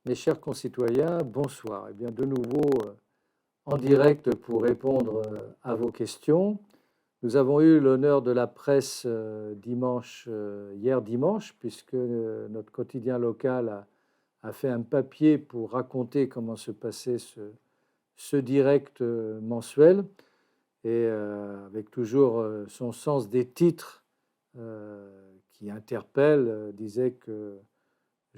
Mes chers concitoyens, bonsoir. Eh bien, de nouveau en direct pour répondre à vos questions. Nous avons eu l'honneur de la presse hier dimanche, puisque notre quotidien local a fait un papier pour raconter comment se passait ce direct mensuel, et avec toujours son sens des titres qui interpelle, disait que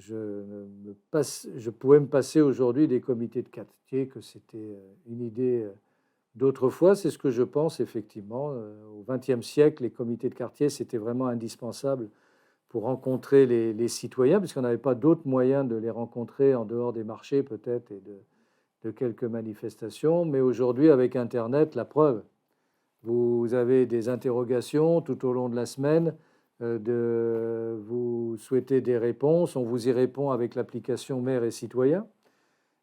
je pouvais me passer aujourd'hui des comités de quartier, que c'était une idée d'autrefois. C'est ce que je pense, effectivement. Au XXe siècle, les comités de quartier, c'était vraiment indispensable pour rencontrer les citoyens, puisqu'on n'avait pas d'autres moyens de les rencontrer en dehors des marchés, peut-être, et de quelques manifestations. Mais aujourd'hui, avec Internet, la preuve, vous avez des interrogations tout au long de la semaine. Vous souhaitez des réponses, on vous y répond avec l'application Maire et Citoyen.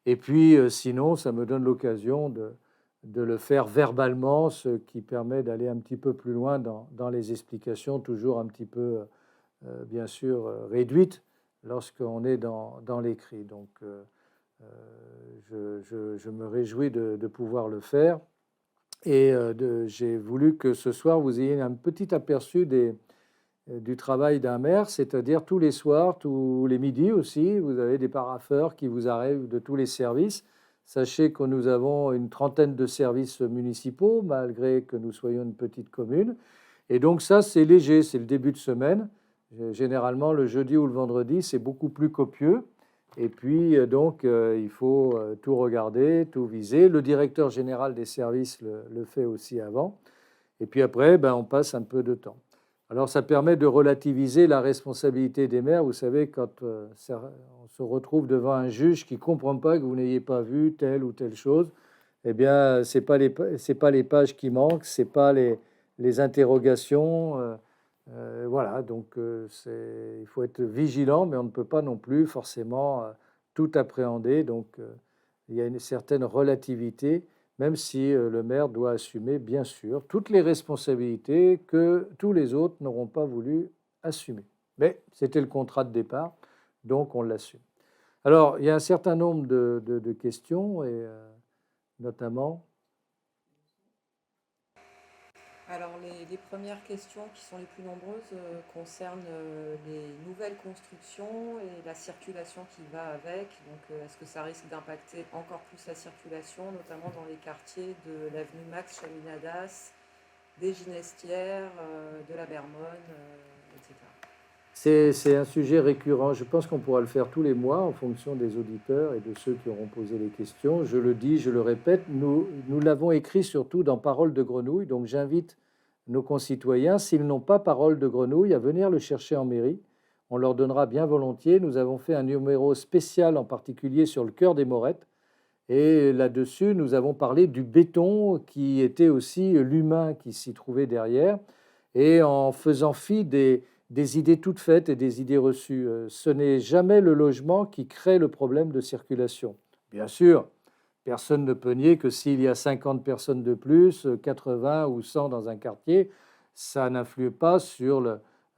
Et puis, sinon, ça me donne l'occasion de le faire verbalement, ce qui permet d'aller un petit peu plus loin dans les explications, toujours un petit peu, bien sûr, réduites lorsqu'on est dans l'écrit. Donc, je me réjouis de pouvoir le faire. Et j'ai voulu que ce soir, vous ayez un petit aperçu du travail d'un maire, c'est-à-dire tous les soirs, tous les midis aussi, vous avez des parapheurs qui vous arrivent de tous les services. Sachez que nous avons une trentaine de services municipaux, malgré que nous soyons une petite commune. Et donc ça, c'est léger, c'est le début de semaine. Généralement, le jeudi ou le vendredi, c'est beaucoup plus copieux. Et puis, donc, il faut tout regarder, tout viser. Le directeur général des services le fait aussi avant. Et puis après, on passe un peu de temps. Alors, ça permet de relativiser la responsabilité des maires. Vous savez, quand on se retrouve devant un juge qui ne comprend pas que vous n'ayez pas vu telle ou telle chose, eh bien, ce n'est pas les pages qui manquent, ce n'est pas les interrogations. Voilà, donc il faut être vigilant, mais on ne peut pas non plus forcément tout appréhender. Donc, il y a une certaine relativité, même si le maire doit assumer, bien sûr, toutes les responsabilités que tous les autres n'auront pas voulu assumer. Mais c'était le contrat de départ, donc on l'assume. Alors, il y a un certain nombre de questions, et notamment... Alors, les premières questions qui sont les plus nombreuses concernent les nouvelles constructions et la circulation qui va avec. Donc, est-ce que ça risque d'impacter encore plus la circulation, notamment dans les quartiers de l'avenue Max Chaminadas, des Ginestières, de la Bermonne, etc. C'est un sujet récurrent. Je pense qu'on pourra le faire tous les mois en fonction des auditeurs et de ceux qui auront posé les questions. Je le dis, je le répète, nous l'avons écrit surtout dans Parole de Grenouille. Donc j'invite nos concitoyens, s'ils n'ont pas Parole de Grenouille, à venir le chercher en mairie. On leur donnera bien volontiers. Nous avons fait un numéro spécial en particulier sur le cœur des Morettes. Et là-dessus, nous avons parlé du béton qui était aussi l'humain qui s'y trouvait derrière. Et en faisant fi des idées toutes faites et des idées reçues. Ce n'est jamais le logement qui crée le problème de circulation. Bien sûr, personne ne peut nier que s'il y a 50 personnes de plus, 80 ou 100 dans un quartier, ça n'influe pas sur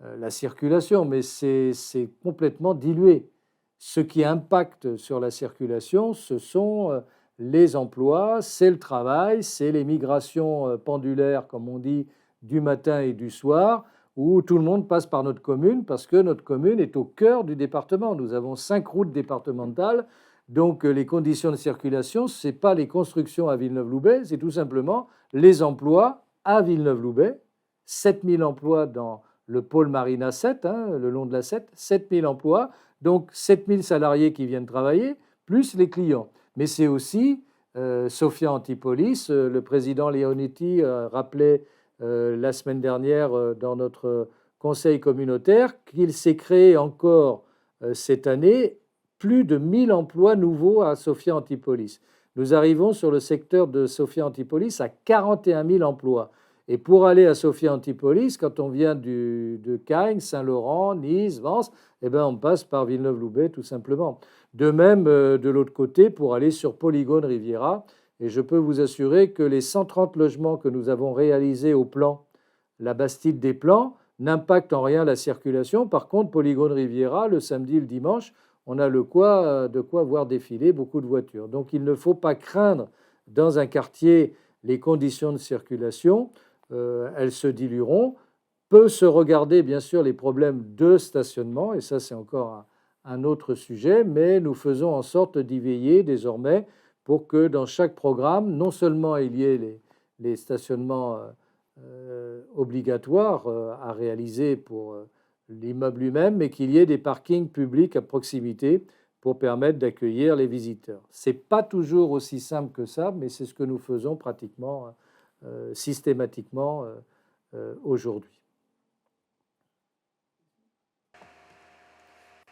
la circulation, mais c'est complètement dilué. Ce qui impacte sur la circulation, ce sont les emplois, c'est le travail, c'est les migrations pendulaires, comme on dit, du matin et du soir, où tout le monde passe par notre commune, parce que notre commune est au cœur du département. Nous avons 5 routes départementales, donc les conditions de circulation, ce n'est pas les constructions à Villeneuve-Loubet, c'est tout simplement les emplois à Villeneuve-Loubet, 7000 emplois dans le pôle Marina 7, le long de la 7, 7000 emplois, donc 7000 salariés qui viennent travailler, plus les clients. Mais c'est aussi Sophia Antipolis, le président Leonetti rappelait la semaine dernière dans notre conseil communautaire qu'il s'est créé encore cette année plus de 1000 emplois nouveaux à Sophia Antipolis. Nous arrivons sur le secteur de Sophia Antipolis à 41 000 emplois. Et pour aller à Sophia Antipolis, quand on vient de Cagnes, Saint-Laurent, Nice, Vence, on passe par Villeneuve-Loubet tout simplement. De même, de l'autre côté, pour aller sur Polygone Riviera, et je peux vous assurer que les 130 logements que nous avons réalisés au plan, la Bastide des Plans, n'impactent en rien la circulation. Par contre, Polygone Riviera, le samedi et le dimanche, on a de quoi voir défiler beaucoup de voitures. Donc il ne faut pas craindre dans un quartier les conditions de circulation, elles se dilueront. Peut se regarder bien sûr les problèmes de stationnement, et ça c'est encore un autre sujet, mais nous faisons en sorte d'y veiller désormais pour que dans chaque programme, non seulement il y ait les stationnements obligatoires à réaliser pour l'immeuble lui-même, mais qu'il y ait des parkings publics à proximité pour permettre d'accueillir les visiteurs. Ce n'est pas toujours aussi simple que ça, mais c'est ce que nous faisons pratiquement systématiquement aujourd'hui.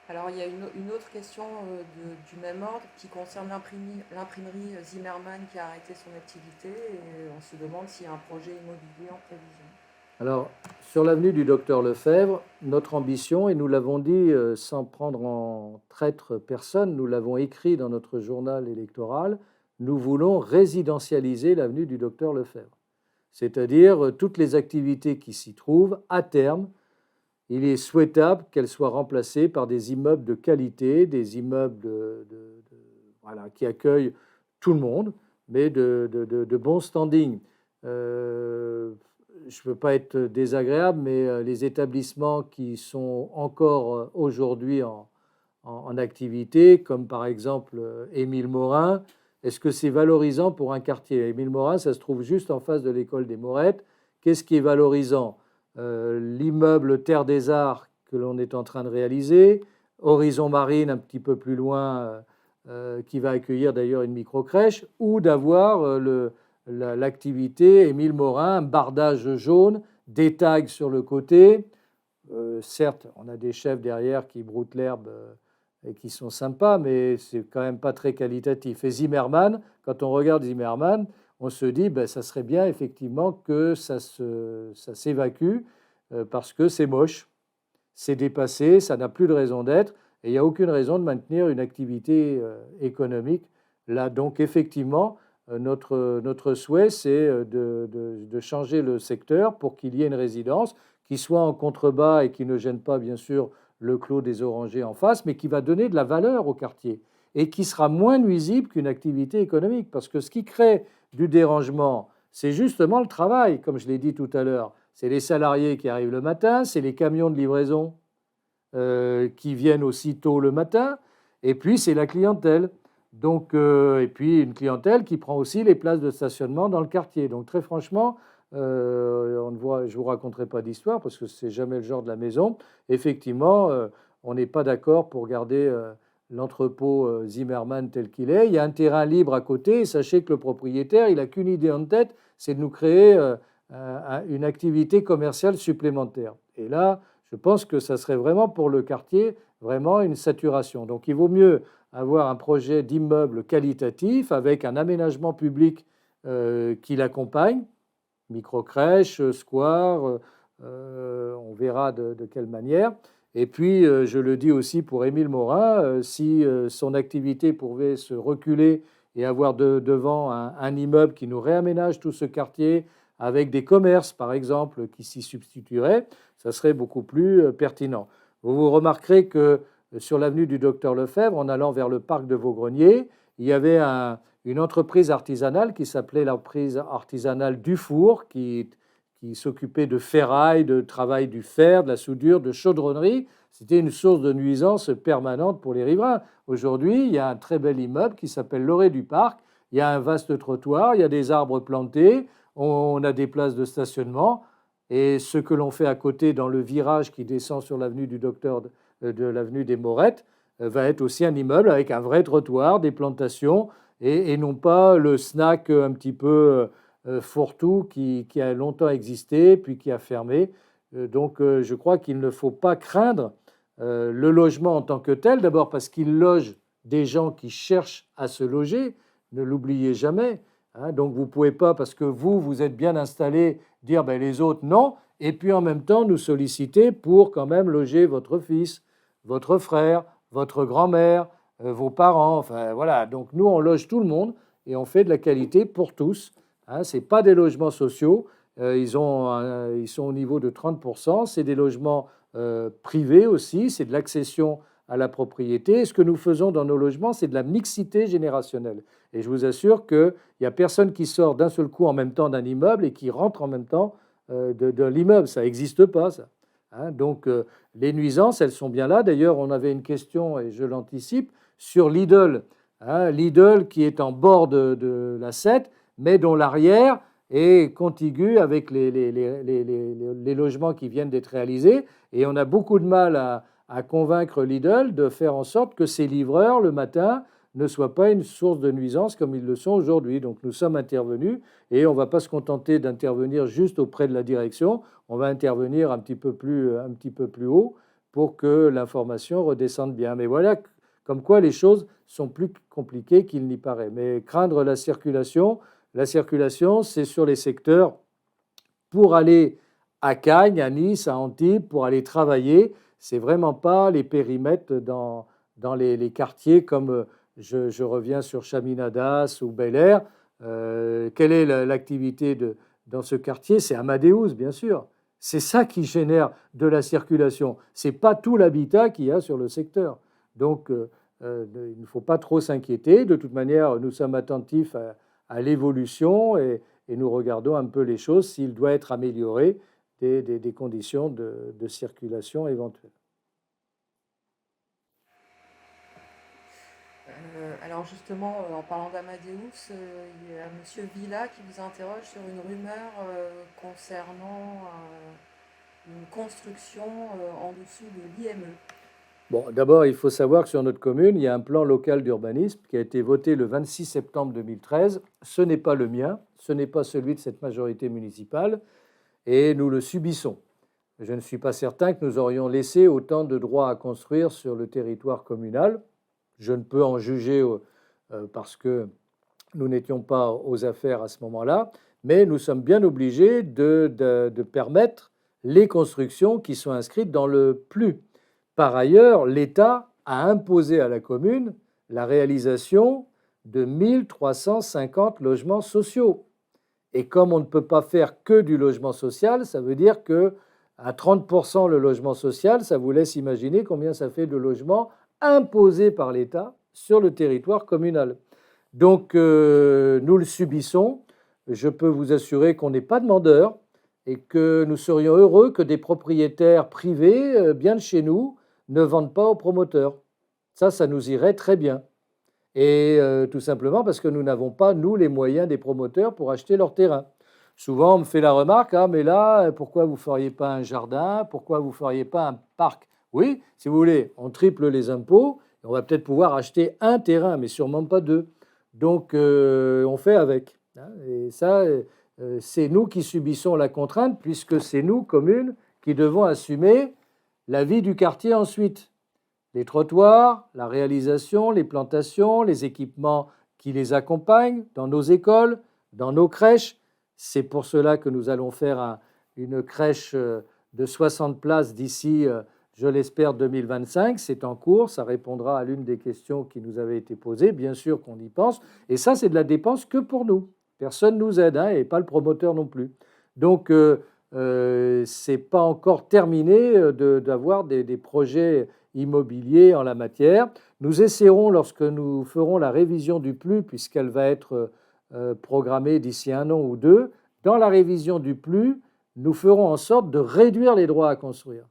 Alors, il y a une autre question du même ordre qui concerne l'imprimerie Zimmermann qui a arrêté son activité et on se demande s'il y a un projet immobilier en prévision. Alors, sur l'avenue du Docteur Lefebvre, notre ambition, et nous l'avons dit sans prendre en traître personne, nous l'avons écrit dans notre journal électoral, nous voulons résidentialiser l'avenue du Docteur Lefebvre. C'est-à-dire toutes les activités qui s'y trouvent, à terme, il est souhaitable qu'elles soient remplacées par des immeubles de qualité, des immeubles voilà, qui accueillent tout le monde, mais de bon standing. Je ne veux pas être désagréable, mais les établissements qui sont encore aujourd'hui en activité, comme par exemple Émile Morin, est-ce que c'est valorisant pour un quartier? Émile Morin, ça se trouve juste en face de l'école des Morettes. Qu'est-ce qui est valorisant? L'immeuble Terre des Arts que l'on est en train de réaliser, Horizon Marine un petit peu plus loin, qui va accueillir d'ailleurs une micro-crèche, ou d'avoir l'activité Émile Morin, un bardage jaune, des tags sur le côté. Certes, on a des chefs derrière qui broutent l'herbe et qui sont sympas, mais c'est quand même pas très qualitatif. Et Zimmermann, quand on regarde Zimmermann, on se dit ben, ça serait bien effectivement que ça s'évacue parce que c'est moche, c'est dépassé, ça n'a plus de raison d'être et il n'y a aucune raison de maintenir une activité économique là. Donc effectivement, notre souhait, c'est de changer le secteur pour qu'il y ait une résidence qui soit en contrebas et qui ne gêne pas bien sûr le clos des Orangers en face, mais qui va donner de la valeur au quartier et qui sera moins nuisible qu'une activité économique. Parce que ce qui crée du dérangement, c'est justement le travail, comme je l'ai dit tout à l'heure. C'est les salariés qui arrivent le matin, c'est les camions de livraison qui viennent aussi tôt le matin, et puis c'est la clientèle. Donc, et puis une clientèle qui prend aussi les places de stationnement dans le quartier. Donc très franchement, je ne vous raconterai pas d'histoire parce que ce n'est jamais le genre de la maison. Effectivement, on n'est pas d'accord pour garder l'entrepôt Zimmermann tel qu'il est. Il y a un terrain libre à côté et sachez que le propriétaire, il n'a qu'une idée en tête, c'est de nous créer une activité commerciale supplémentaire. Et là, je pense que ça serait vraiment pour le quartier, vraiment une saturation. Donc il vaut mieux avoir un projet d'immeuble qualitatif avec un aménagement public qui l'accompagne, micro-crèche, square, on verra de quelle manière. Et puis, je le dis aussi pour Émile Morin, si son activité pouvait se reculer et avoir devant un immeuble qui nous réaménage tout ce quartier avec des commerces, par exemple, qui s'y substitueraient, ça serait beaucoup plus pertinent. Vous remarquerez que sur l'avenue du Docteur Lefebvre, en allant vers le parc de Vaugrenier, il y avait une entreprise artisanale qui s'appelait l'entreprise artisanale Dufour, qui s'occupait de ferraille, de travail du fer, de la soudure, de chaudronnerie. C'était une source de nuisance permanente pour les riverains. Aujourd'hui, il y a un très bel immeuble qui s'appelle l'Orée du Parc. Il y a un vaste trottoir, il y a des arbres plantés, on a des places de stationnement. Et ce que l'on fait à côté dans le virage qui descend sur l'avenue du Docteur de l'avenue des Morettes va être aussi un immeuble avec un vrai trottoir, des plantations et non pas le snack un petit peu fourre-tout qui a longtemps existé puis qui a fermé. Donc je crois qu'il ne faut pas craindre le logement en tant que tel, d'abord parce qu'il loge des gens qui cherchent à se loger, ne l'oubliez jamais. Hein, donc vous ne pouvez pas, parce que vous êtes bien installé, dire ben, les autres non, et puis en même temps nous solliciter pour quand même loger votre fils, votre frère, votre grand-mère, vos parents. Enfin voilà, donc nous on loge tout le monde et on fait de la qualité pour tous. Hein, ce n'est pas des logements sociaux, ils sont au niveau de 30%, c'est des logements privés aussi, c'est de l'accession à la propriété. Et ce que nous faisons dans nos logements, c'est de la mixité générationnelle. Et je vous assure qu'il n'y a personne qui sort d'un seul coup en même temps d'un immeuble et qui rentre en même temps de l'immeuble. Ça n'existe pas, ça. Hein, donc, les nuisances, elles sont bien là. D'ailleurs, on avait une question, et je l'anticipe, sur Lidl. Hein, Lidl qui est en bord de la 7, mais dont l'arrière est contigu avec les logements qui viennent d'être réalisés. Et on a beaucoup de mal à convaincre Lidl de faire en sorte que ces livreurs, le matin, ne soient pas une source de nuisance comme ils le sont aujourd'hui. Donc nous sommes intervenus et on ne va pas se contenter d'intervenir juste auprès de la direction, on va intervenir un petit peu plus haut pour que l'information redescende bien. Mais voilà, comme quoi les choses sont plus compliquées qu'il n'y paraît. Mais craindre la circulation, c'est sur les secteurs pour aller à Cagnes, à Nice, à Antibes, pour aller travailler. C'est vraiment pas les périmètres dans les quartiers comme je reviens sur Chaminadas ou Bel Air. Quelle est l'activité dans ce quartier? C'est Amadeus, bien sûr. C'est ça qui génère de la circulation. Ce n'est pas tout l'habitat qu'il y a sur le secteur. Donc, il ne faut pas trop s'inquiéter. De toute manière, nous sommes attentifs à l'évolution et nous regardons un peu les choses, s'il doit être amélioré, des conditions de circulation éventuelles. Alors justement, en parlant d'Amadeus, il y a M. Villa qui vous interroge sur une rumeur concernant une construction en dessous de l'IME. Bon, d'abord, il faut savoir que sur notre commune, il y a un plan local d'urbanisme qui a été voté le 26 septembre 2013. Ce n'est pas le mien, ce n'est pas celui de cette majorité municipale, et nous le subissons. Je ne suis pas certain que nous aurions laissé autant de droits à construire sur le territoire communal. Je ne peux en juger parce que nous n'étions pas aux affaires à ce moment-là, mais nous sommes bien obligés de permettre les constructions qui sont inscrites dans le PLU. Par ailleurs, l'État a imposé à la commune la réalisation de 1350 logements sociaux. Et comme on ne peut pas faire que du logement social, ça veut dire que à 30% le logement social, ça vous laisse imaginer combien ça fait de logements imposés par l'État sur le territoire communal. Donc, nous le subissons. Je peux vous assurer qu'on n'est pas demandeurs et que nous serions heureux que des propriétaires privés, bien de chez nous, ne vendent pas aux promoteurs. Ça nous irait très bien. Et tout simplement parce que nous n'avons pas, nous, les moyens des promoteurs pour acheter leur terrain. Souvent, on me fait la remarque, ah, mais là, pourquoi vous ne feriez pas un jardin? Pourquoi vous ne feriez pas un parc? Oui, si vous voulez, on triple les impôts, on va peut-être pouvoir acheter un terrain, mais sûrement pas deux. Donc, on fait avec. Et ça, c'est nous qui subissons la contrainte, puisque c'est nous, communes, qui devons assumer la vie du quartier ensuite. Les trottoirs, la réalisation, les plantations, les équipements qui les accompagnent dans nos écoles, dans nos crèches. C'est pour cela que nous allons faire une crèche de 60 places d'ici, je l'espère, 2025. C'est en cours, ça répondra à l'une des questions qui nous avait été posée. Bien sûr qu'on y pense. Et ça, c'est de la dépense que pour nous. Personne ne nous aide, et pas le promoteur non plus. Donc, ce n'est pas encore terminé d'avoir des projets immobiliers en la matière. Nous essaierons, lorsque nous ferons la révision du PLU, puisqu'elle va être programmée d'ici 1 an ou 2, dans la révision du PLU, nous ferons en sorte de réduire les droits à construire.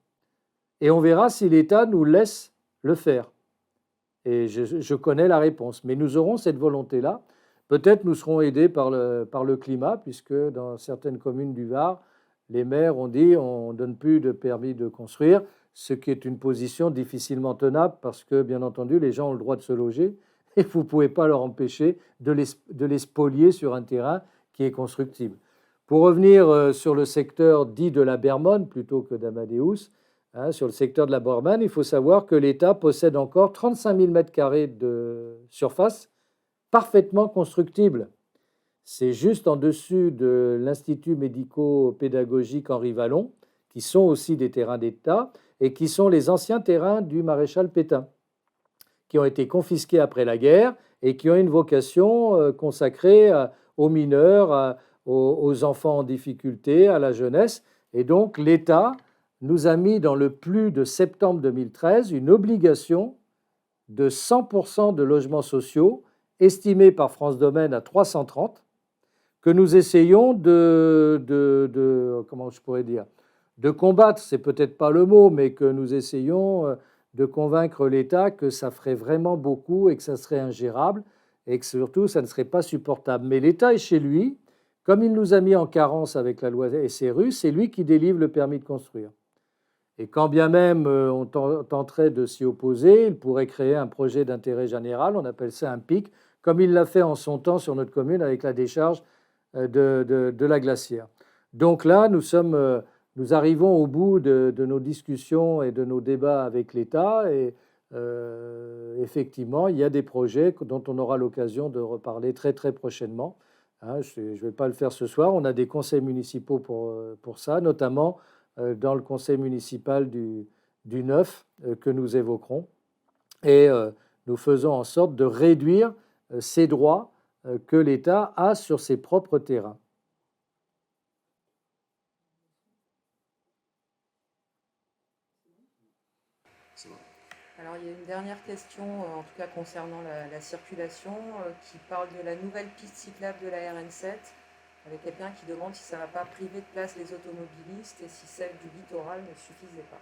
Et on verra si l'État nous laisse le faire. Et je connais la réponse. Mais nous aurons cette volonté-là. Peut-être nous serons aidés par le climat, puisque dans certaines communes du Var, les maires ont dit on ne donne plus de permis de construire, ce qui est une position difficilement tenable parce que, bien entendu, les gens ont le droit de se loger et vous ne pouvez pas leur empêcher de les spolier sur un terrain qui est constructible. Pour revenir sur le secteur dit de la Bermonne plutôt que d'Amadeus, sur le secteur de la Bermonne, il faut savoir que l'État possède encore 35 000 m² de surface parfaitement constructibles. C'est juste en dessus de l'Institut médico-pédagogique Henri Vallon, qui sont aussi des terrains d'État et qui sont les anciens terrains du maréchal Pétain, qui ont été confisqués après la guerre et qui ont une vocation consacrée aux mineurs, aux enfants en difficulté, à la jeunesse. Et donc l'État nous a mis dans le plus de septembre 2013 une obligation de 100% de logements sociaux, estimés par France Domaine à 330, que nous essayons comment je pourrais dire, de combattre, c'est peut-être pas le mot, mais que nous essayons de convaincre l'État que ça ferait vraiment beaucoup et que ça serait ingérable et que surtout ça ne serait pas supportable. Mais l'État est chez lui, comme il nous a mis en carence avec la loi SRU, c'est lui qui délivre le permis de construire. Et quand bien même on tenterait de s'y opposer, il pourrait créer un projet d'intérêt général, on appelle ça un PIC, comme il l'a fait en son temps sur notre commune avec la décharge de la glacière. Donc là, nous arrivons au bout de nos discussions et de nos débats avec l'État et effectivement, il y a des projets dont on aura l'occasion de reparler très très prochainement. Hein, je ne vais pas le faire ce soir, on a des conseils municipaux pour ça, notamment dans le conseil municipal du 9 que nous évoquerons. Et nous faisons en sorte de réduire ces droits que l'État a sur ses propres terrains. Alors, il y a une dernière question, en tout cas concernant la circulation, qui parle de la nouvelle piste cyclable de la RN7, avec quelqu'un qui demande si ça ne va pas priver de place les automobilistes et si celle du littoral ne suffisait pas.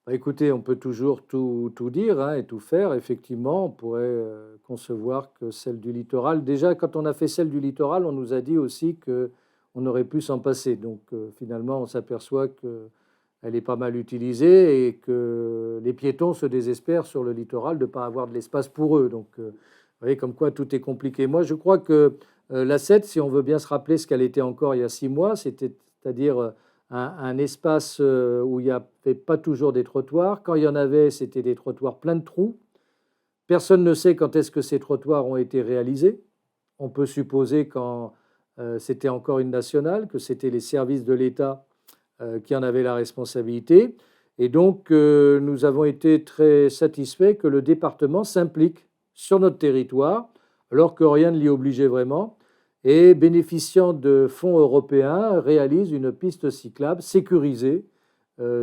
Bah, écoutez, on peut toujours tout dire hein, et tout faire. Effectivement, on pourrait concevoir que celle du littoral, déjà quand on a fait celle du littoral, on nous a dit aussi qu'on aurait pu s'en passer. Donc finalement, on s'aperçoit qu'elle est pas mal utilisée et que les piétons se désespèrent sur le littoral de ne pas avoir de l'espace pour eux. Donc vous voyez comme quoi tout est compliqué. Moi, je crois que la 7, si on veut bien se rappeler ce qu'elle était encore il y a 6 mois, c'est-à-dire un espace où il n'y avait pas toujours des trottoirs. Quand il y en avait, c'était des trottoirs pleins de trous. Personne ne sait quand est-ce que ces trottoirs ont été réalisés. On peut supposer quand c'était encore une nationale, que c'était les services de l'État qui en avaient la responsabilité. Et donc, nous avons été très satisfaits que le département s'implique sur notre territoire, alors que rien ne l'y obligeait vraiment, et bénéficiant de fonds européens, réalise une piste cyclable sécurisée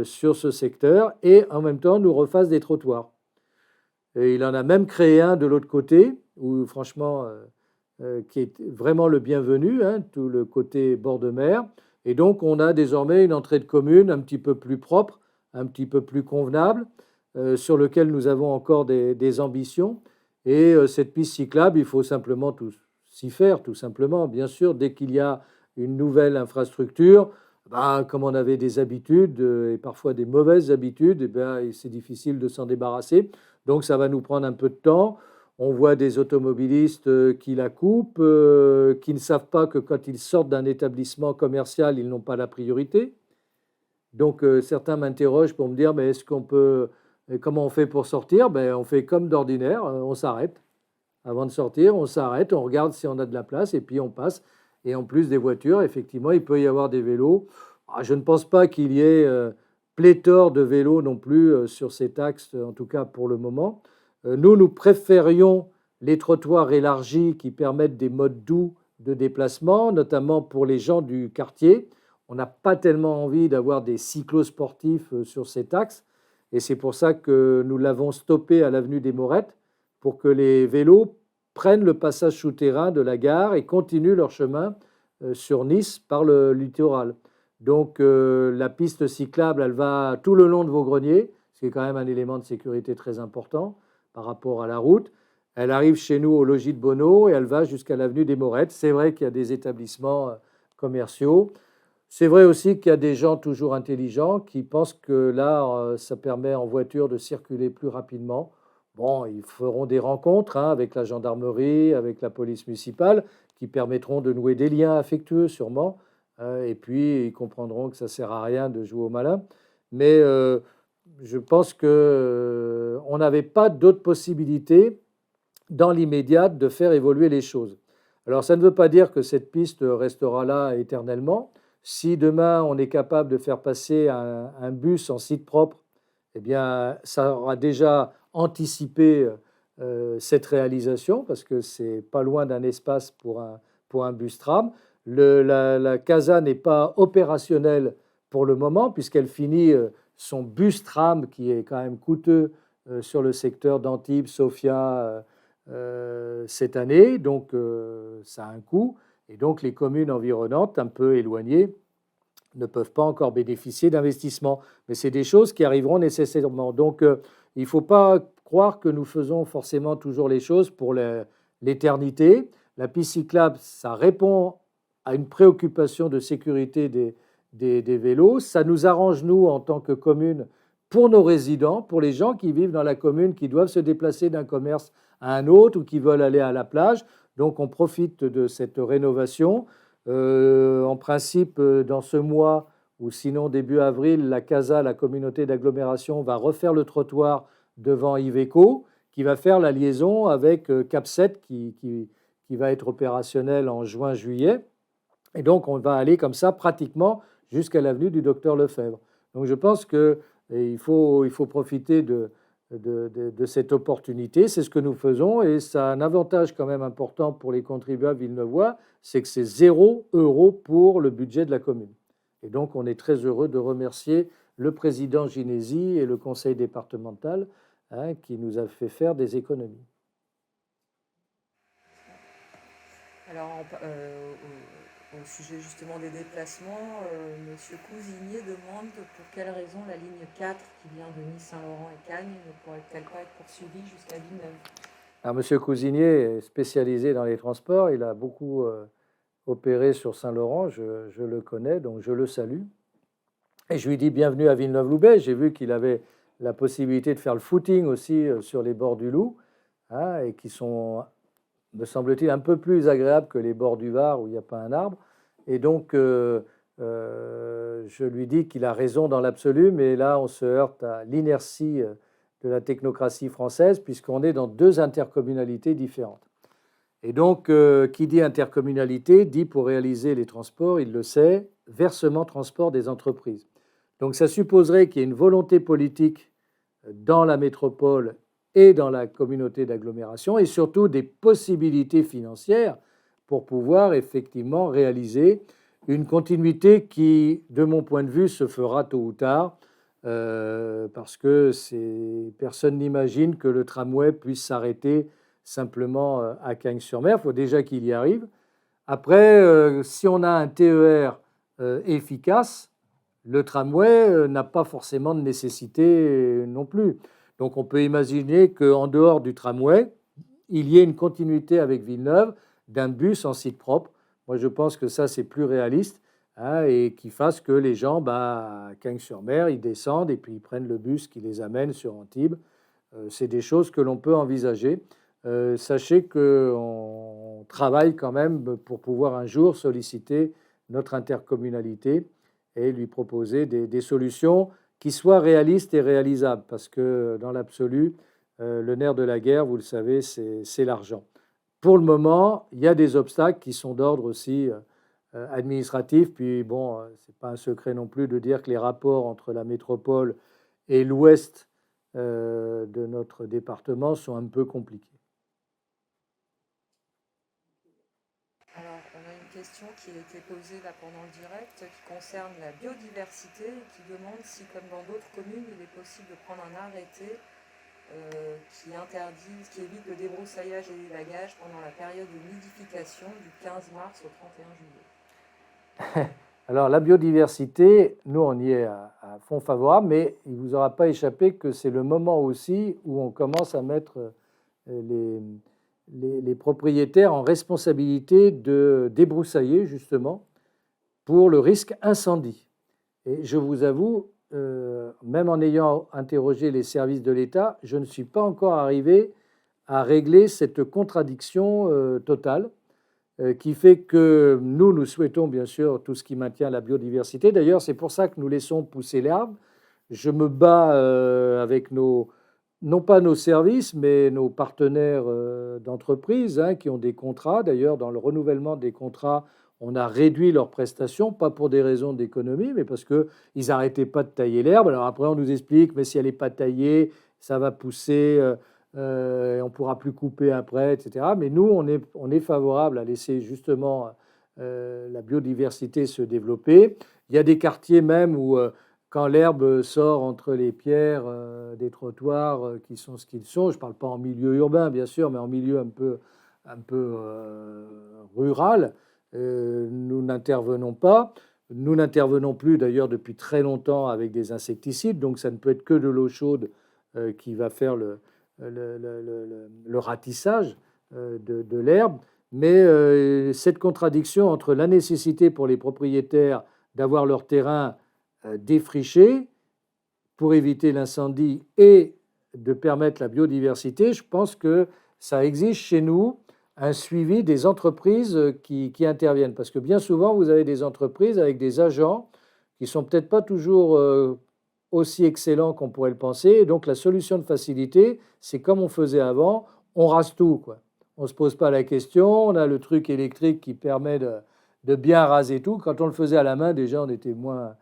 sur ce secteur et en même temps nous refasse des trottoirs. Et il en a même créé un de l'autre côté, où franchement, qui est vraiment le bienvenu, hein, tout le côté bord de mer. Et donc on a désormais une entrée de commune un petit peu plus propre, un petit peu plus convenable, sur lequel nous avons encore des ambitions. Et cette piste cyclable, il faut simplement s'y faire, tout simplement. Bien sûr, dès qu'il y a une nouvelle infrastructure, comme on avait des habitudes, et parfois des mauvaises habitudes, c'est difficile de s'en débarrasser. Donc ça va nous prendre un peu de temps. On voit des automobilistes qui la coupent, qui ne savent pas que quand ils sortent d'un établissement commercial, ils n'ont pas la priorité. Donc certains m'interrogent pour me dire, mais est-ce qu'on peut, comment on fait pour sortir? On fait comme d'ordinaire, on s'arrête. Avant de sortir, on s'arrête, on regarde si on a de la place et puis on passe. Et en plus des voitures, effectivement, il peut y avoir des vélos. Je ne pense pas qu'il y ait pléthore de vélos non plus sur cet axe, en tout cas pour le moment. Nous préférions les trottoirs élargis qui permettent des modes doux de déplacement, notamment pour les gens du quartier. On n'a pas tellement envie d'avoir des cyclosportifs sur cet axe. Et c'est pour ça que nous l'avons stoppé à l'avenue des Morettes, pour que les vélos prennent le passage souterrain de la gare et continuent leur chemin sur Nice par le littoral. Donc la piste cyclable, elle va tout le long de Vaugrennier, ce qui est quand même un élément de sécurité très important par rapport à la route. Elle arrive chez nous au logis de Bonneau et elle va jusqu'à l'avenue des Morettes. C'est vrai qu'il y a des établissements commerciaux. C'est vrai aussi qu'il y a des gens toujours intelligents qui pensent que là, ça permet en voiture de circuler plus rapidement. Bon, ils feront des rencontres avec la gendarmerie, avec la police municipale, qui permettront de nouer des liens affectueux sûrement. Et puis, ils comprendront que ça ne sert à rien de jouer au malin. Mais je pense qu'on n'avait pas d'autre possibilité dans l'immédiat de faire évoluer les choses. Alors, ça ne veut pas dire que cette piste restera là éternellement. Si demain, on est capable de faire passer un bus en site propre, eh bien, ça aura déjà anticipé cette réalisation, parce que c'est pas loin d'un espace pour un bus tram. La CASA n'est pas opérationnelle pour le moment, puisqu'elle finit son bus tram qui est quand même coûteux sur le secteur d'Antibes, Sofia cette année, donc ça a un coût, et donc les communes environnantes, un peu éloignées, ne peuvent pas encore bénéficier d'investissements. Mais c'est des choses qui arriveront nécessairement. Donc il ne faut pas croire que nous faisons forcément toujours les choses pour l'éternité. La piste cyclable, ça répond à une préoccupation de sécurité des vélos. Ça nous arrange, nous, en tant que commune, pour nos résidents, pour les gens qui vivent dans la commune, qui doivent se déplacer d'un commerce à un autre ou qui veulent aller à la plage. Donc on profite de cette rénovation. En principe, dans ce mois, ou sinon début avril, la CASA, la communauté d'agglomération, va refaire le trottoir devant Iveco, qui va faire la liaison avec Cap 7, qui va être opérationnel en juin-juillet. Et donc, on va aller comme ça pratiquement jusqu'à l'avenue du Docteur Lefebvre. Donc, je pense qu'il faut profiter de cette opportunité. C'est ce que nous faisons et ça a un avantage quand même important pour les contribuables villeneuvois, c'est que c'est 0 € pour le budget de la commune. Et donc, on est très heureux de remercier le président Ginési et le conseil départemental qui nous a fait faire des économies. Alors, au sujet justement des déplacements, Monsieur Cousinier demande pour quelle raison la ligne 4 qui vient de Nice-Saint-Laurent et Cagnes ne pourrait-elle pas être poursuivie jusqu'à Villeneuve? Alors, Monsieur Cousinier est spécialisé dans les transports, il a beaucoup opéré sur Saint-Laurent, je le connais, donc je le salue. Et je lui dis bienvenue à Villeneuve-Loubet. J'ai vu qu'il avait la possibilité de faire le footing aussi sur les bords du Loup, et qui sont, me semble-t-il, un peu plus agréables que les bords du Var où il n'y a pas un arbre. Et donc, je lui dis qu'il a raison dans l'absolu, mais là, on se heurte à l'inertie de la technocratie française, puisqu'on est dans 2 intercommunalités différentes. Et donc, qui dit intercommunalité, dit pour réaliser les transports, il le sait, versement transport des entreprises. Donc, ça supposerait qu'il y ait une volonté politique dans la métropole et dans la communauté d'agglomération, et surtout des possibilités financières pour pouvoir effectivement réaliser une continuité qui, de mon point de vue, se fera tôt ou tard, parce que personne n'imagine que le tramway puisse s'arrêter simplement à Cagnes-sur-Mer. Il faut déjà qu'il y arrive. Après, si on a un TER efficace, le tramway n'a pas forcément de nécessité non plus. Donc on peut imaginer qu'en dehors du tramway, il y ait une continuité avec Villeneuve d'un bus en site propre. Moi, je pense que ça, c'est plus réaliste, et qui fasse que les gens, à Cagnes-sur-Mer, ils descendent et puis ils prennent le bus qui les amène sur Antibes. C'est des choses que l'on peut envisager. Sachez qu'on travaille quand même pour pouvoir un jour solliciter notre intercommunalité et lui proposer des solutions qui soient réalistes et réalisables, parce que dans l'absolu, le nerf de la guerre, vous le savez, c'est l'argent. Pour le moment, il y a des obstacles qui sont d'ordre aussi administratif. Puis bon, ce n'est pas un secret non plus de dire que les rapports entre la métropole et l'ouest de notre département sont un peu compliqués. Alors, on a une question qui a été posée là pendant le direct qui concerne la biodiversité et qui demande si, comme dans d'autres communes, il est possible de prendre un arrêté qui évite le débroussaillage et l'élagage pendant la période de nidification du 15 mars au 31 juillet. Alors, la biodiversité, nous, on y est à fond favorable, mais il ne vous aura pas échappé que c'est le moment aussi où on commence à mettre les propriétaires en responsabilité de débroussailler, justement, pour le risque incendie. Et je vous avoue, même en ayant interrogé les services de l'État, je ne suis pas encore arrivé à régler cette contradiction totale qui fait que nous souhaitons bien sûr tout ce qui maintient la biodiversité. D'ailleurs, c'est pour ça que nous laissons pousser l'herbe. Je me bats avec non pas nos services, mais nos partenaires d'entreprise qui ont des contrats. D'ailleurs, dans le renouvellement des contrats, on a réduit leurs prestations, pas pour des raisons d'économie, mais parce qu'ils n'arrêtaient pas de tailler l'herbe. Alors après, on nous explique, mais si elle n'est pas taillée, ça va pousser, on ne pourra plus couper après, etc. Mais nous, on est favorable à laisser justement la biodiversité se développer. Il y a des quartiers même où, quand l'herbe sort entre les pierres des trottoirs qui sont ce qu'ils sont, je ne parle pas en milieu urbain, bien sûr, mais en milieu un peu rural, nous n'intervenons pas. Nous n'intervenons plus d'ailleurs depuis très longtemps avec des insecticides, donc ça ne peut être que de l'eau chaude qui va faire le ratissage de l'herbe. Mais cette contradiction entre la nécessité pour les propriétaires d'avoir leur terrain défriché pour éviter l'incendie et de permettre la biodiversité, je pense que ça exige chez nous un suivi des entreprises qui interviennent. Parce que bien souvent, vous avez des entreprises avec des agents qui ne sont peut-être pas toujours aussi excellents qu'on pourrait le penser. Et donc la solution de facilité, c'est comme on faisait avant, on rase tout, quoi. On ne se pose pas la question, on a le truc électrique qui permet de bien raser tout. Quand on le faisait à la main, déjà, on était moins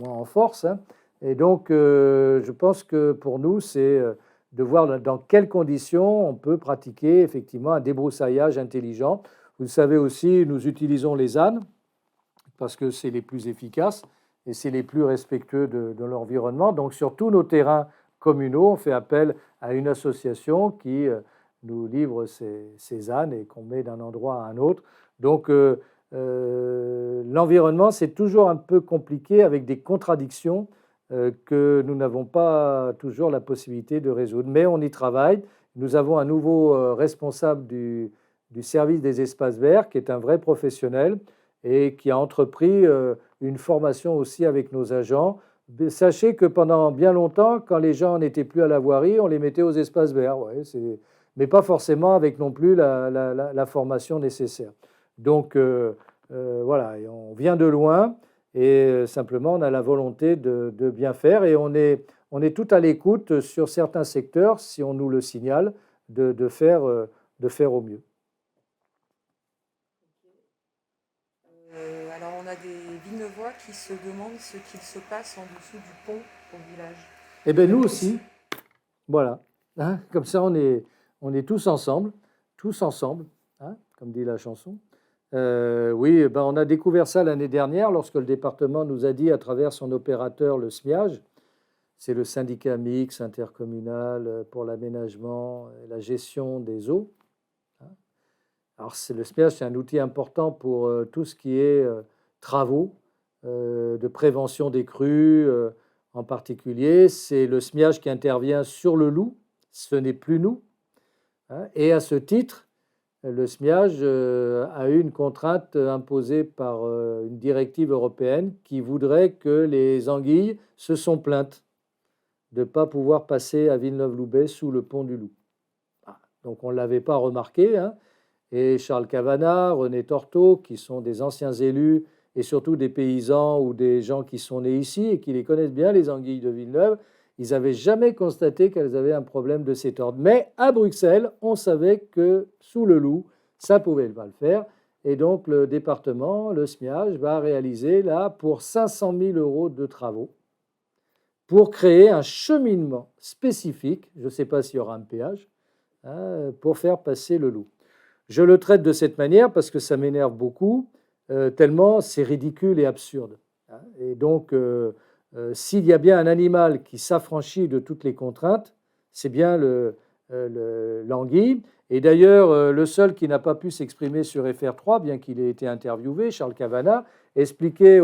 en force, hein. Et donc, je pense que pour nous, c'est de voir dans quelles conditions on peut pratiquer effectivement un débroussaillage intelligent. Vous savez aussi, nous utilisons les ânes parce que c'est les plus efficaces et c'est les plus respectueux de l'environnement. Donc, sur tous nos terrains communaux, on fait appel à une association qui nous livre ces ânes et qu'on met d'un endroit à un autre. Donc, l'environnement, c'est toujours un peu compliqué avec des contradictions que nous n'avons pas toujours la possibilité de résoudre. Mais on y travaille. Nous avons un nouveau responsable du service des espaces verts qui est un vrai professionnel et qui a entrepris une formation aussi avec nos agents. Sachez que pendant bien longtemps, quand les gens n'étaient plus à la voirie, on les mettait aux espaces verts. Ouais, mais pas forcément avec non plus la formation nécessaire. Donc voilà, et on vient de loin et simplement on a la volonté de bien faire et on est tout à l'écoute sur certains secteurs, si on nous le signale, de faire au mieux. Alors on a des Villeneuvois qui se demandent ce qu'il se passe en dessous du pont au village. Eh bien nous aussi, voilà. Hein, comme ça on est tous ensemble, hein, comme dit la chanson. Oui, ben on a découvert ça l'année dernière lorsque le département nous a dit à travers son opérateur, le SMIAG, c'est le syndicat mixte intercommunal pour l'aménagement et la gestion des eaux. Alors le SMIAG, c'est un outil important pour tout ce qui est travaux de prévention des crues en particulier. C'est le SMIAG qui intervient sur le loup, ce n'est plus nous. Hein, et à ce titre, le SMIAG a eu une contrainte imposée par une directive européenne qui voudrait que les anguilles se sont plaintes de ne pas pouvoir passer à Villeneuve-Loubet sous le pont du Loup. Donc on ne l'avait pas remarqué, hein. Et Charles Cavanagh, René Torteau, qui sont des anciens élus et surtout des paysans ou des gens qui sont nés ici et qui les connaissent bien, les anguilles de Villeneuve, ils n'avaient jamais constaté qu'elles avaient un problème de cet ordre. Mais à Bruxelles, on savait que sous le Loup, ça ne pouvait pas le faire. Et donc le département, le SMIAG, va réaliser là pour 500 000 € de travaux pour créer un cheminement spécifique, je ne sais pas s'il y aura un péage, hein, pour faire passer le Loup. Je le traite de cette manière parce que ça m'énerve beaucoup, tellement c'est ridicule et absurde. Hein. Et donc, s'il y a bien un animal qui s'affranchit de toutes les contraintes, c'est bien l'anguille. Et d'ailleurs, le seul qui n'a pas pu s'exprimer sur FR3, bien qu'il ait été interviewé, Charles Cavanagh, expliquait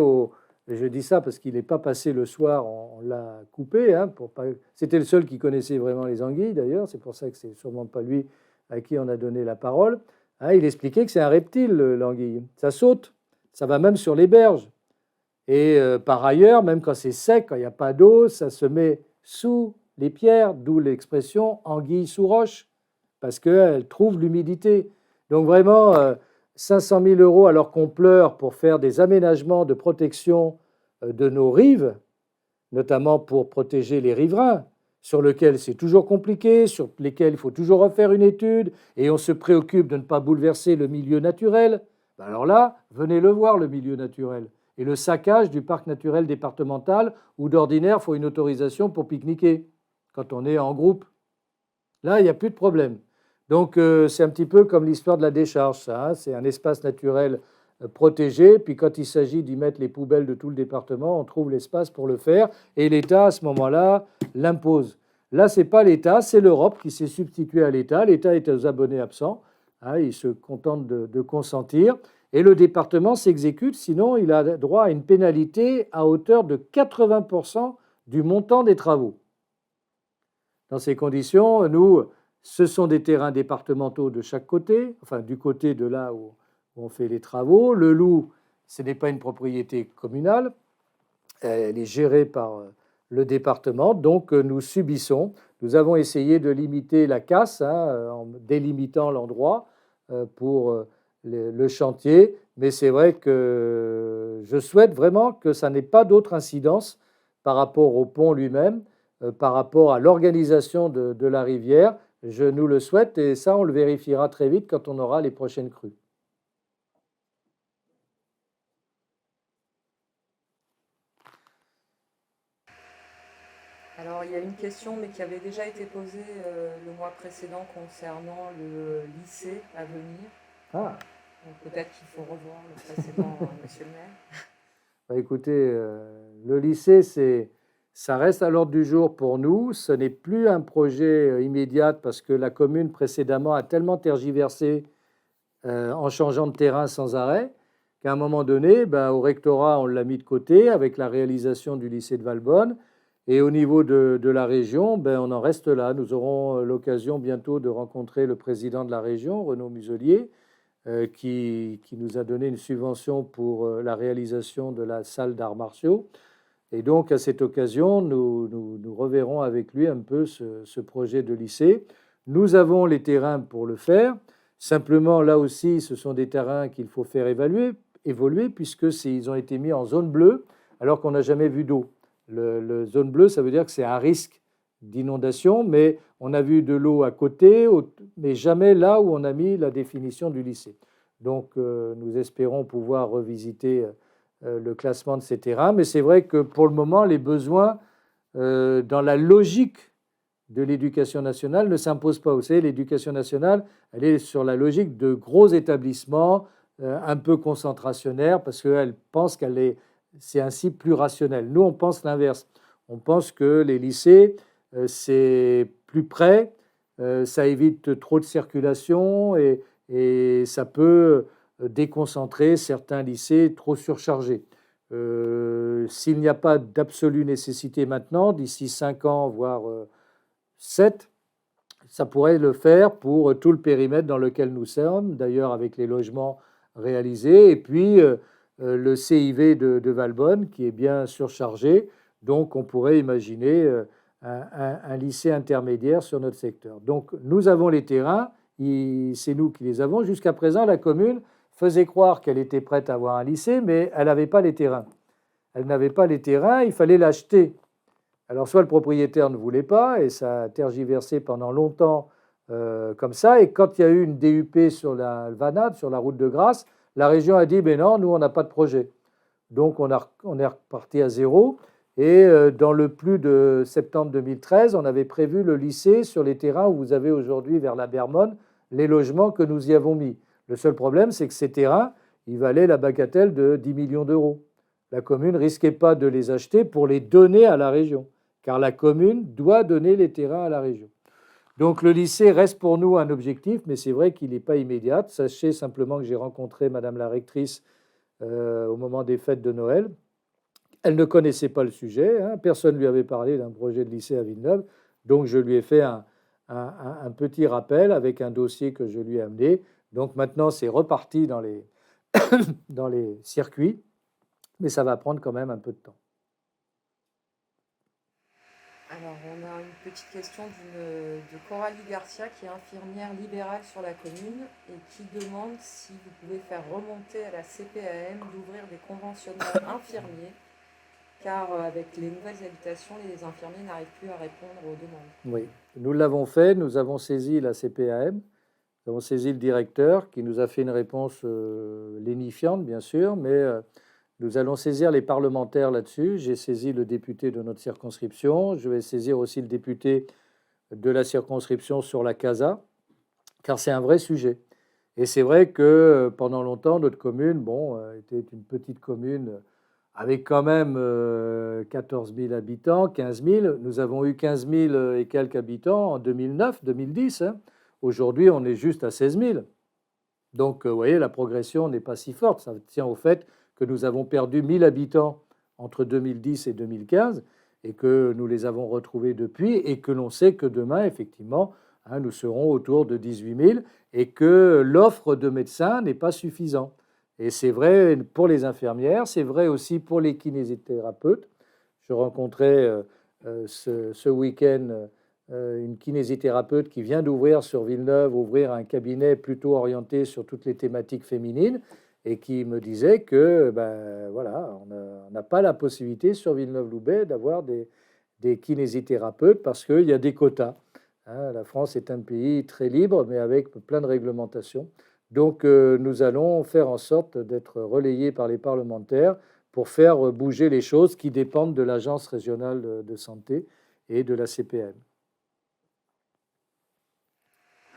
je dis ça parce qu'il n'est pas passé le soir, on l'a coupé. Hein, c'était le seul qui connaissait vraiment les anguilles, d'ailleurs, c'est pour ça que c'est sûrement pas lui à qui on a donné la parole. Hein, il expliquait que c'est un reptile, l'anguille. Ça saute, ça va même sur les berges. Et par ailleurs, même quand c'est sec, quand il n'y a pas d'eau, ça se met sous les pierres, d'où l'expression anguille sous roche, parce qu'elle trouve l'humidité. Donc vraiment, 500 000 € alors qu'on pleure pour faire des aménagements de protection de nos rives, notamment pour protéger les riverains, sur lesquels c'est toujours compliqué, sur lesquels il faut toujours refaire une étude, et on se préoccupe de ne pas bouleverser le milieu naturel. Alors là, venez le voir, le milieu naturel. Et le saccage du parc naturel départemental, où d'ordinaire, il faut une autorisation pour pique-niquer, quand on est en groupe. Là, il n'y a plus de problème. Donc, c'est un petit peu comme l'histoire de la décharge, ça. Hein, c'est un espace naturel protégés. Puis quand il s'agit d'y mettre les poubelles de tout le département, on trouve l'espace pour le faire. Et l'État, à ce moment-là, l'impose. Là, ce n'est pas l'État, c'est l'Europe qui s'est substituée à l'État. L'État est aux abonnés absents. Hein, il se contente de consentir. Et le département s'exécute, sinon il a droit à une pénalité à hauteur de 80% du montant des travaux. Dans ces conditions, nous, ce sont des terrains départementaux de chaque côté, enfin du côté de là où on fait les travaux. Le Loup, ce n'est pas une propriété communale, elle est gérée par le département, donc nous subissons. Nous avons essayé de limiter la casse en délimitant l'endroit pour le chantier, mais c'est vrai que je souhaite vraiment que ça n'ait pas d'autre incidence par rapport au pont lui-même, par rapport à l'organisation de la rivière. Je nous le souhaite et ça, on le vérifiera très vite quand on aura les prochaines crues. Alors, il y a une question, mais qui avait déjà été posée le mois précédent concernant le lycée à venir. Ah. Donc, peut-être qu'il faut revoir le précédent, monsieur le maire. Bah, écoutez, le lycée, ça reste à l'ordre du jour pour nous. Ce n'est plus un projet immédiat parce que la commune précédemment a tellement tergiversé en changeant de terrain sans arrêt qu'à un moment donné, au rectorat, on l'a mis de côté avec la réalisation du lycée de Valbonne. Et au niveau de la région, on en reste là. Nous aurons l'occasion bientôt de rencontrer le président de la région, Renaud Muselier, qui nous a donné une subvention pour la réalisation de la salle d'arts martiaux. Et donc, à cette occasion, nous reverrons avec lui un peu ce projet de lycée. Nous avons les terrains pour le faire. Simplement, là aussi, ce sont des terrains qu'il faut faire évoluer puisqu'ils ont été mis en zone bleue alors qu'on n'a jamais vu d'eau. Le zone bleue, ça veut dire que c'est un risque d'inondation, mais on a vu de l'eau à côté, mais jamais là où on a mis la définition du lycée. Donc, nous espérons pouvoir revisiter le classement de ces terrains, mais c'est vrai que pour le moment, les besoins dans la logique de l'éducation nationale ne s'imposent pas. Vous savez, l'éducation nationale, elle est sur la logique de gros établissements, un peu concentrationnaires, parce qu'elle pense c'est ainsi plus rationnel. Nous, on pense l'inverse. On pense que les lycées, c'est plus près, ça évite trop de circulation et ça peut déconcentrer certains lycées trop surchargés. S'il n'y a pas d'absolue nécessité maintenant, d'ici 5 ans, voire 7, ça pourrait le faire pour tout le périmètre dans lequel nous sommes, d'ailleurs avec les logements réalisés, et puis le CIV de Valbonne qui est bien surchargé. Donc on pourrait imaginer un lycée intermédiaire sur notre secteur. Donc nous avons les terrains, c'est nous qui les avons. Jusqu'à présent, la commune faisait croire qu'elle était prête à avoir un lycée, mais elle n'avait pas les terrains. Elle n'avait pas les terrains, il fallait l'acheter. Alors soit le propriétaire ne voulait pas, et ça a tergiversé pendant longtemps comme ça, et quand il y a eu une DUP sur la Vanade, sur la route de Grasse, la région a dit, mais non, nous, on n'a pas de projet. Donc on est reparti à zéro, et dans le plus de septembre 2013, on avait prévu le lycée sur les terrains où vous avez aujourd'hui vers la Bermonne les logements que nous y avons mis. Le seul problème, c'est que ces terrains, ils valaient la bagatelle de 10 millions d'euros. La commune ne risquait pas de les acheter pour les donner à la région, car la commune doit donner les terrains à la région. Donc le lycée reste pour nous un objectif, mais c'est vrai qu'il n'est pas immédiat. Sachez simplement que j'ai rencontré Madame la rectrice au moment des fêtes de Noël. Elle ne connaissait pas le sujet, personne ne lui avait parlé d'un projet de lycée à Villeneuve, donc je lui ai fait un petit rappel avec un dossier que je lui ai amené. Donc maintenant, c'est reparti dans les, dans les circuits, mais ça va prendre quand même un peu de temps. Alors, on a une petite question de Coralie Garcia, qui est infirmière libérale sur la commune et qui demande si vous pouvez faire remonter à la CPAM d'ouvrir des conventionnements infirmiers, car avec les nouvelles habitations, les infirmiers n'arrivent plus à répondre aux demandes. Oui, nous l'avons fait, nous avons saisi la CPAM, nous avons saisi le directeur qui nous a fait une réponse lénifiante, bien sûr, mais nous allons saisir les parlementaires là-dessus. J'ai saisi le député de notre circonscription, je vais saisir aussi le député de la circonscription sur la CASA, car c'est un vrai sujet. Et c'est vrai que pendant longtemps, notre commune, était une petite commune avec quand même 14 000 habitants, 15 000. Nous avons eu 15 000 et quelques habitants en 2009, 2010. Hein. Aujourd'hui, on est juste à 16 000. Donc, vous voyez, la progression n'est pas si forte. Ça tient au fait que nous avons perdu 1000 habitants entre 2010 et 2015 et que nous les avons retrouvés depuis et que l'on sait que demain, effectivement, hein, nous serons autour de 18 000 et que l'offre de médecins n'est pas suffisante. Et c'est vrai pour les infirmières, c'est vrai aussi pour les kinésithérapeutes. Je rencontrais ce week-end une kinésithérapeute qui vient d'ouvrir sur Villeneuve, ouvrir un cabinet plutôt orienté sur toutes les thématiques féminines et qui me disait que voilà, on n'a pas la possibilité sur Villeneuve-Loubet d'avoir des kinésithérapeutes parce qu'il y a des quotas. Hein, la France est un pays très libre, mais avec plein de réglementations. Donc, nous allons faire en sorte d'être relayés par les parlementaires pour faire bouger les choses qui dépendent de l'Agence régionale de santé et de la CPM.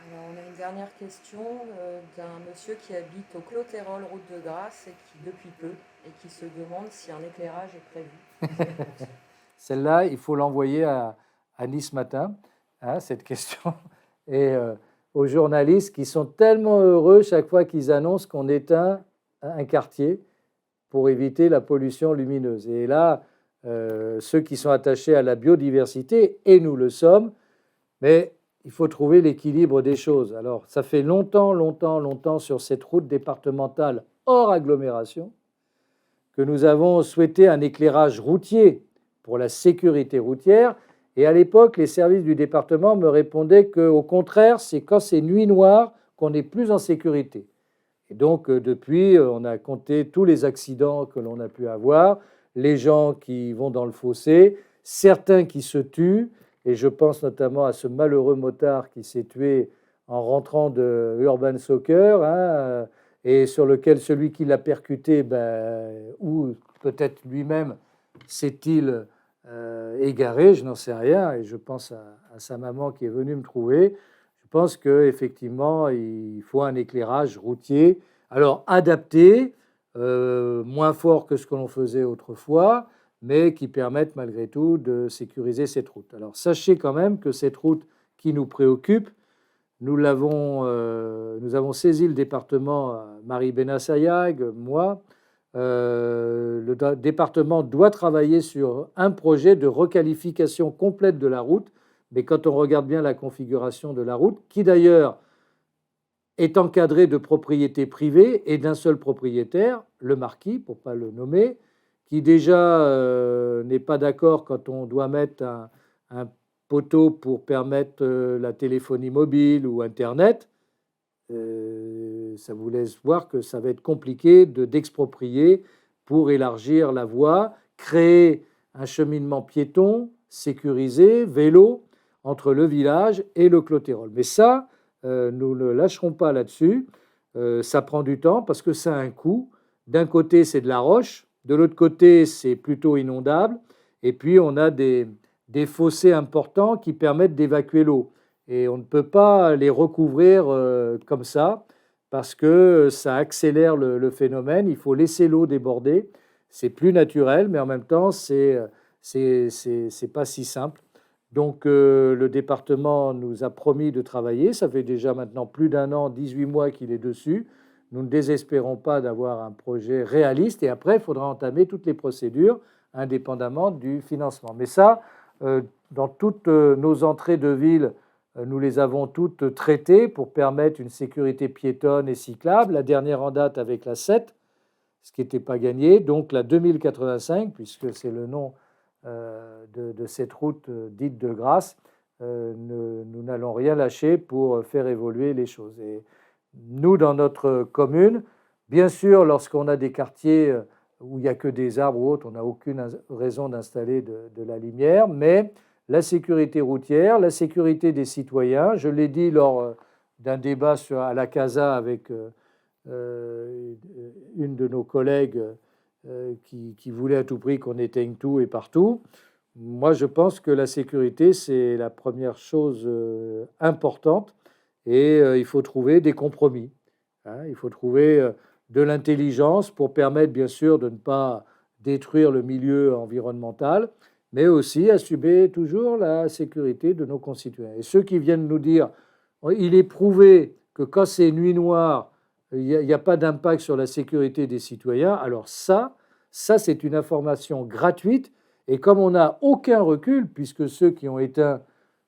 Alors, on a une dernière question d'un monsieur qui habite au Clotérol, route de Grasse, et qui depuis peu, et qui se demande si un éclairage est prévu. Celle-là, il faut l'envoyer à Nice Matin, hein, cette question, et aux journalistes qui sont tellement heureux chaque fois qu'ils annoncent qu'on éteint un quartier pour éviter la pollution lumineuse. Et là, ceux qui sont attachés à la biodiversité, et nous le sommes, mais il faut trouver l'équilibre des choses. Alors, ça fait longtemps sur cette route départementale hors agglomération que nous avons souhaité un éclairage routier pour la sécurité routière. Et à l'époque, les services du département me répondaient qu'au contraire, c'est quand c'est nuit noire qu'on est plus en sécurité. Et donc, depuis, on a compté tous les accidents que l'on a pu avoir, les gens qui vont dans le fossé, certains qui se tuent, et je pense notamment à ce malheureux motard qui s'est tué en rentrant de Urban Soccer, hein, et sur lequel celui qui l'a percuté, ou peut-être lui-même, s'est-il égaré, je n'en sais rien, et je pense à sa maman qui est venue me trouver. Je pense qu'effectivement, il faut un éclairage routier, alors adapté, moins fort que ce que l'on faisait autrefois, mais qui permettent malgré tout de sécuriser cette route. Alors sachez quand même que cette route qui nous préoccupe, nous avons saisi le département, Marie Benassayag, moi. Le département doit travailler sur un projet de requalification complète de la route, mais quand on regarde bien la configuration de la route, qui d'ailleurs est encadrée de propriété privée et d'un seul propriétaire, le marquis, pour ne pas le nommer, qui déjà n'est pas d'accord quand on doit mettre un poteau pour permettre la téléphonie mobile ou Internet. Ça vous laisse voir que ça va être compliqué d'exproprier pour élargir la voie, créer un cheminement piéton, sécurisé, vélo, entre le village et le Clotérol. Mais ça, nous ne lâcherons pas là-dessus. Ça prend du temps parce que ça a un coût. D'un côté, c'est de la roche. De l'autre côté, c'est plutôt inondable. Et puis, on a des fossés importants qui permettent d'évacuer l'eau. Et on ne peut pas les recouvrir comme ça parce que ça accélère le phénomène. Il faut laisser l'eau déborder. C'est plus naturel, mais en même temps, c'est pas si simple. Donc, le département nous a promis de travailler. Ça fait déjà maintenant plus d'un an, 18 mois qu'il est dessus. Nous ne désespérons pas d'avoir un projet réaliste et après, il faudra entamer toutes les procédures indépendamment du financement. Mais ça, dans toutes nos entrées de ville, nous les avons toutes traitées pour permettre une sécurité piétonne et cyclable. La dernière en date avec la 7, ce qui n'était pas gagné. Donc la 2085, puisque c'est le nom de cette route dite de Grasse, nous n'allons rien lâcher pour faire évoluer les choses. Et nous, dans notre commune, bien sûr, lorsqu'on a des quartiers où il n'y a que des arbres ou autres, on n'a aucune raison d'installer de la lumière, mais la sécurité routière, la sécurité des citoyens, je l'ai dit lors d'un débat à la Casa avec une de nos collègues qui voulait à tout prix qu'on éteigne tout et partout. Moi, je pense que la sécurité, c'est la première chose importante et il faut trouver des compromis. hein. Il faut trouver de l'intelligence pour permettre, bien sûr, de ne pas détruire le milieu environnemental, mais aussi assumer toujours la sécurité de nos concitoyens. Et ceux qui viennent nous dire, il est prouvé que quand c'est nuit noire, il n'y a pas d'impact sur la sécurité des citoyens, alors ça c'est une information gratuite. Et comme on n'a aucun recul, puisque ceux qui ont éteint,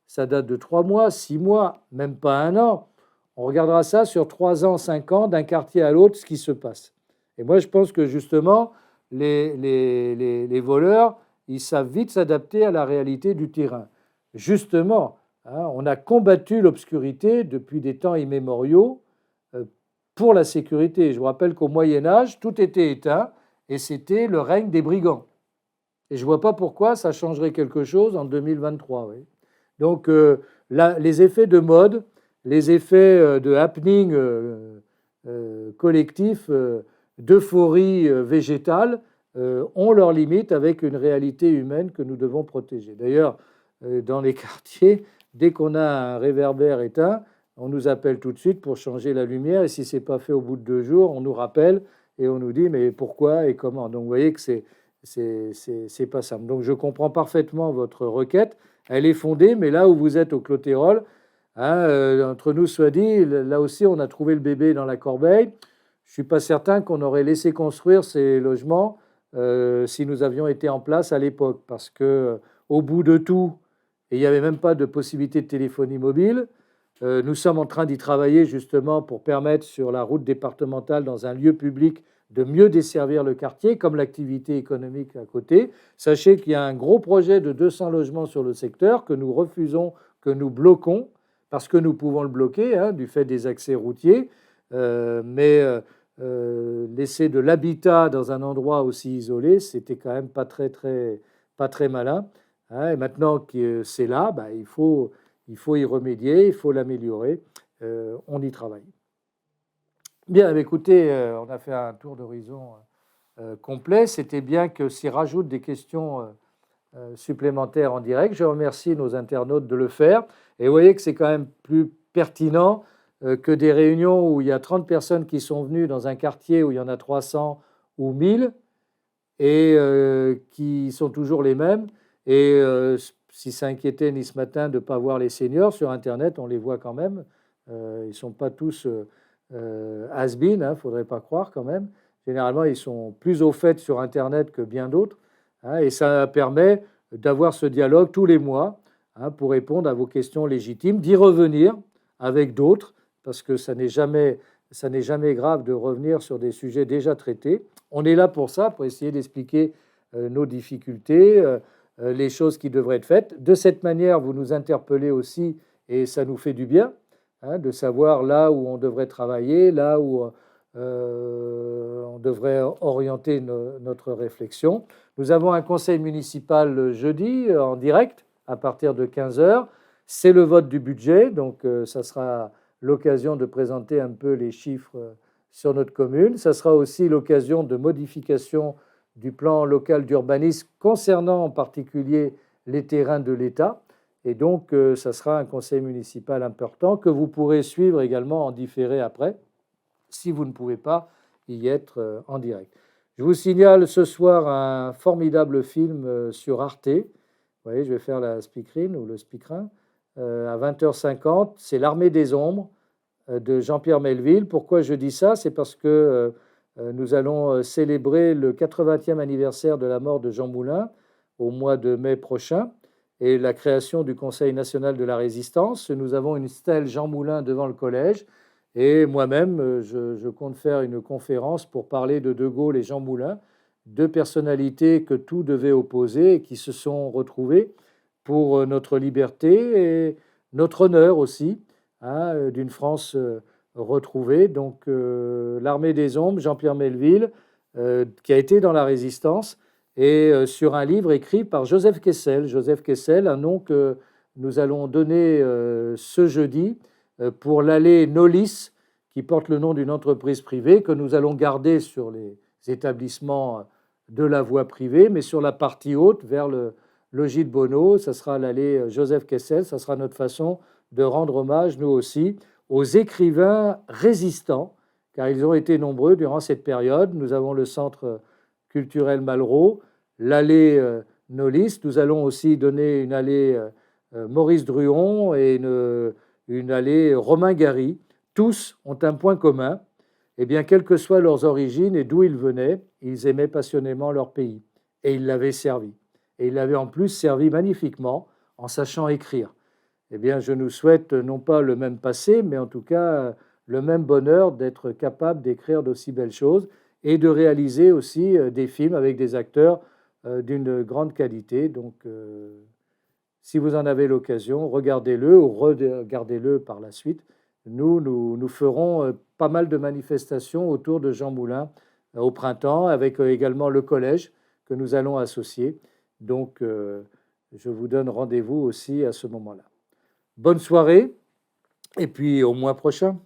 ça date de 3 mois, 6 mois, même pas 1 an, on regardera ça sur 3 ans, 5 ans, d'un quartier à l'autre, ce qui se passe. Et moi, je pense que justement, les voleurs, ils savent vite s'adapter à la réalité du terrain. Justement, hein, on a combattu l'obscurité depuis des temps immémoriaux pour la sécurité. Je vous rappelle qu'au Moyen-Âge, tout était éteint et c'était le règne des brigands. Et je ne vois pas pourquoi ça changerait quelque chose en 2023. Oui. Donc, là, les effets de mode, les effets de happening collectif, d'euphorie végétale, ont leurs limites avec une réalité humaine que nous devons protéger. D'ailleurs, dans les quartiers, dès qu'on a un réverbère éteint, on nous appelle tout de suite pour changer la lumière. Et si ce n'est pas fait au bout de 2 jours, on nous rappelle et on nous dit mais pourquoi et comment. Donc vous voyez que c'est pas simple. Donc je comprends parfaitement votre requête. Elle est fondée, mais là où vous êtes au Clotérol, hein, entre nous soit dit, là aussi on a trouvé le bébé dans la corbeille. Je ne suis pas certain qu'on aurait laissé construire ces logements si nous avions été en place à l'époque, parce que au bout de tout, et il n'y avait même pas de possibilité de téléphonie mobile, nous sommes en train d'y travailler justement pour permettre sur la route départementale, dans un lieu public, de mieux desservir le quartier, comme l'activité économique à côté. Sachez qu'il y a un gros projet de 200 logements sur le secteur que nous refusons, que nous bloquons, parce que nous pouvons le bloquer, hein, du fait des accès routiers, mais laisser de l'habitat dans un endroit aussi isolé, c'était quand même pas très malin. Hein, et maintenant que c'est là, bah, il faut y remédier, il faut l'améliorer. On y travaille. Bien, écoutez, on a fait un tour d'horizon complet. C'était bien que s'y rajoutent des questions supplémentaires en direct. Je remercie nos internautes de le faire. Et vous voyez que c'est quand même plus pertinent que des réunions où il y a 30 personnes qui sont venues dans un quartier où il y en a 300 ou 1000 et qui sont toujours les mêmes. Et si ça inquiétait ni ce matin de ne pas voir les seniors sur Internet, on les voit quand même. Ils ne sont pas tous has-been, hein, faudrait pas croire quand même. Généralement, ils sont plus au fait sur Internet que bien d'autres. Hein, et ça permet d'avoir ce dialogue tous les mois, hein, pour répondre à vos questions légitimes, d'y revenir avec d'autres, parce que ça n'est jamais grave de revenir sur des sujets déjà traités. On est là pour ça, pour essayer d'expliquer nos difficultés, les choses qui devraient être faites. De cette manière, vous nous interpellez aussi, et ça nous fait du bien, hein, de savoir là où on devrait travailler, là où on devrait orienter notre réflexion. Nous avons un conseil municipal jeudi en direct à partir de 15h. C'est le vote du budget, donc ça sera l'occasion de présenter un peu les chiffres sur notre commune. Ça sera aussi l'occasion de modification du plan local d'urbanisme concernant en particulier les terrains de l'État. Et donc, ça sera un conseil municipal important que vous pourrez suivre également en différé après, si vous ne pouvez pas y être en direct. Je vous signale ce soir un formidable film sur Arte. Vous voyez, je vais faire la speakerine ou le speakerin. À 20h50, c'est L'Armée des Ombres de Jean-Pierre Melville. Pourquoi je dis ça? C'est parce que nous allons célébrer le 80e anniversaire de la mort de Jean Moulin au mois de mai prochain et la création du Conseil national de la résistance. Nous avons une stèle Jean Moulin devant le collège et moi-même, je compte faire une conférence pour parler de Gaulle et Jean Moulin, deux personnalités que tout devait opposer et qui se sont retrouvées pour notre liberté et notre honneur aussi, hein, d'une France retrouvée. Donc l'Armée des Ombres, Jean-Pierre Melville, qui a été dans la résistance, et sur un livre écrit par Joseph Kessel. Joseph Kessel, un nom que nous allons donner ce jeudi pour l'allée Nolis, qui porte le nom d'une entreprise privée que nous allons garder sur les établissements de la voie privée, mais sur la partie haute, vers le logis de Bonneau, ça sera l'allée Joseph Kessel. Ça sera notre façon de rendre hommage, nous aussi, aux écrivains résistants, car ils ont été nombreux durant cette période. Nous avons le centre culturel Malraux, l'allée Nolis. Nous allons aussi donner une allée Maurice Druon et une allée Romain Gary. Tous ont un point commun. Eh bien, quelles que soient leurs origines et d'où ils venaient, ils aimaient passionnément leur pays. Et ils l'avaient servi. Et ils l'avaient en plus servi magnifiquement en sachant écrire. Eh bien, je nous souhaite non pas le même passé, mais en tout cas le même bonheur d'être capable d'écrire d'aussi belles choses et de réaliser aussi des films avec des acteurs d'une grande qualité. Donc, si vous en avez l'occasion, regardez-le ou regardez-le par la suite. Nous ferons pas mal de manifestations autour de Jean Moulin au printemps, avec également le collège que nous allons associer. Donc, je vous donne rendez-vous aussi à ce moment-là. Bonne soirée et puis au mois prochain.